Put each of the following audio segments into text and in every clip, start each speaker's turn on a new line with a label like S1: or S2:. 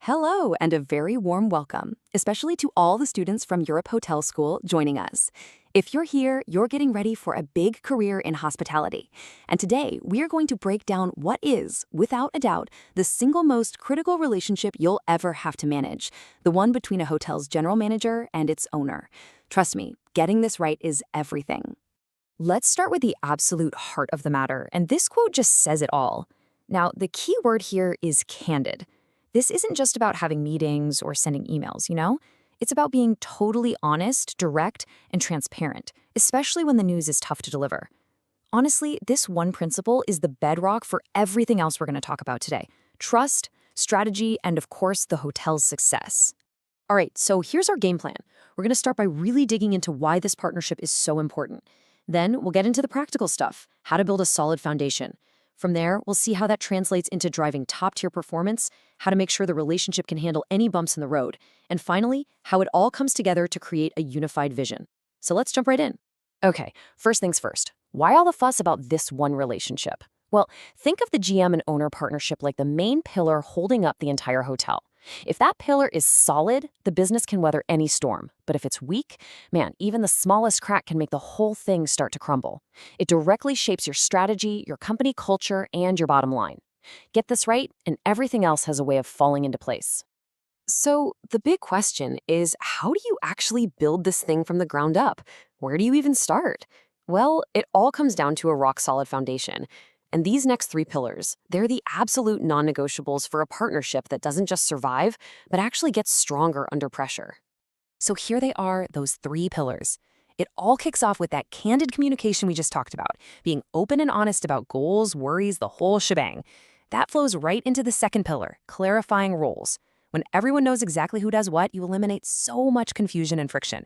S1: Hello, and a very warm welcome, especially to all the students from Europe Hotel School joining us. If you're here, you're getting ready for a big career in hospitality. And today, we are going to break down what is, without a doubt, the single most critical relationship you'll ever have to manage, the one between a hotel's general manager and its owner. Trust me, getting this right is everything.
S2: Let's start with the absolute heart of the matter, and this quote just says it all. Now, the key word here is candid. This isn't just about having meetings or sending emails. It's about being totally honest, direct, and transparent, especially when the news is tough to deliver. Honestly, this one principle is the bedrock for everything else we're going to talk about today: trust, strategy, and of course, the hotel's success. All right, so here's our game plan. We're going to start by really digging into why this partnership is so important. Then we'll get into the practical stuff, how to build a solid foundation. From there, we'll see how that translates into driving top-tier performance, how to make sure the relationship can handle any bumps in the road, and finally, how it all comes together to create a unified vision. So let's jump right in. Okay, first things first. Why all the fuss about this one relationship? Well, think of the GM and owner partnership like the main pillar holding up the entire hotel. If that pillar is solid, the business can weather any storm. But if it's weak, man, even the smallest crack can make the whole thing start to crumble. It directly shapes your strategy, your company culture, and your bottom line. Get this right, and everything else has a way of falling into place. So the big question is, how do you actually build this thing from the ground up? Where do you even start? Well, it all comes down to a rock-solid foundation. And these next three pillars, they're the absolute non-negotiables for a partnership that doesn't just survive, but actually gets stronger under pressure. So here they are, those three pillars. It all kicks off with that candid communication we just talked about, being open and honest about goals, worries, the whole shebang. That flows right into the second pillar, clarifying roles. When everyone knows exactly who does what, you eliminate so much confusion and friction.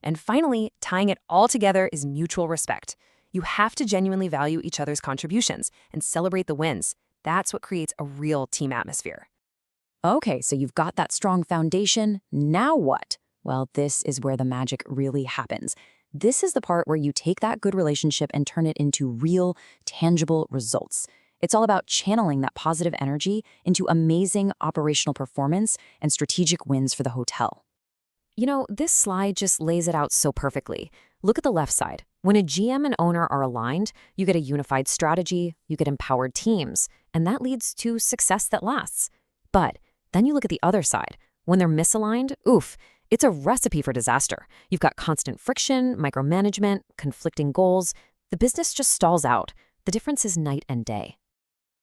S2: And finally, tying it all together is mutual respect. You have to genuinely value each other's contributions and celebrate the wins. That's what creates a real team atmosphere. Okay, so you've got that strong foundation. Now what? Well, this is where the magic really happens. This is the part where you take that good relationship and turn it into real, tangible results. It's all about channeling that positive energy into amazing operational performance and strategic wins for the hotel. This slide just lays it out so perfectly. Look at the left side. When a GM and owner are aligned, you get a unified strategy, you get empowered teams, and that leads to success that lasts. But then you look at the other side. When they're misaligned, it's a recipe for disaster. You've got constant friction, micromanagement, conflicting goals. The business just stalls out. The difference is night and day.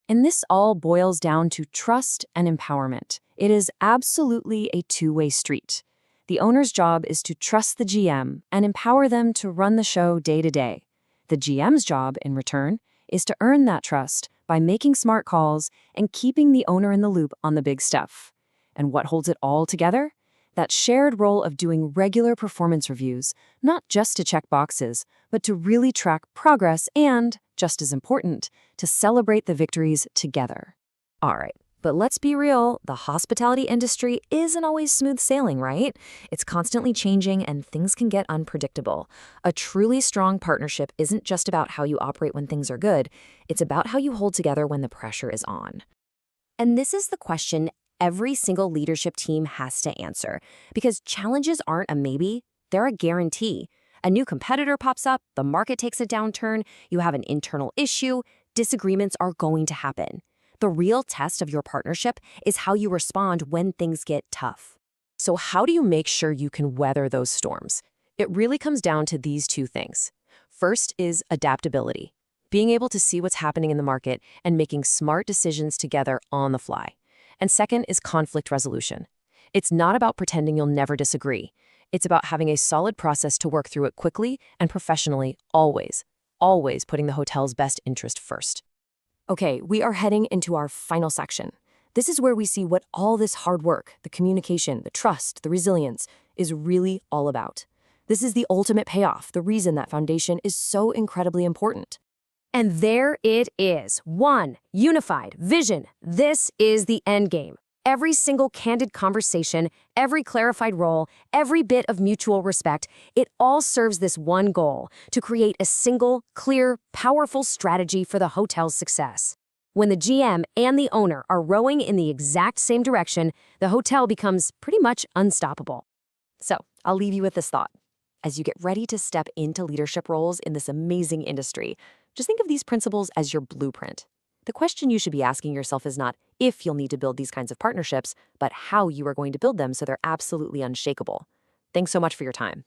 S2: And this all boils down to trust and empowerment. It is absolutely a two-way street. The owner's job is to trust the GM and empower them to run the show day to day. The GM's job, in return, is to earn that trust by making smart calls and keeping the owner in the loop on the big stuff. And what holds it all together? That shared role of doing regular performance reviews, not just to check boxes, but to really track progress and, just as important, to celebrate the victories together. All right. But let's be real, the hospitality industry isn't always smooth sailing, right? It's constantly changing and things can get unpredictable. A truly strong partnership isn't just about how you operate when things are good, it's about how you hold together when the pressure is on. And this is the question every single leadership team has to answer, because challenges aren't a maybe, they're a guarantee. A new competitor pops up, the market takes a downturn, you have an internal issue, disagreements are going to happen. The real test of your partnership is how you respond when things get tough. So how do you make sure you can weather those storms? It really comes down to these two things. First is adaptability, being able to see what's happening in the market and making smart decisions together on the fly. And second is conflict resolution. It's not about pretending you'll never disagree. It's about having a solid process to work through it quickly and professionally, always putting the hotel's best interest first. Okay, we are heading into our final section. This is where we see what all this hard work, the communication, the trust, the resilience, is really all about. This is the ultimate payoff, the reason that foundation is so incredibly important. And there it is. One unified vision. This is the end game. Every single candid conversation, every clarified role, every bit of mutual respect, it all serves this one goal: to create a single, clear, powerful strategy for the hotel's success.
S3: When the GM and the owner are rowing in the exact same direction, the hotel becomes pretty much unstoppable.
S1: So, I'll leave you with this thought. As you get ready to step into leadership roles in this amazing industry, just think of these principles as your blueprint. The question you should be asking yourself is not if you'll need to build these kinds of partnerships, but how you are going to build them so they're absolutely unshakable. Thanks so much for your time.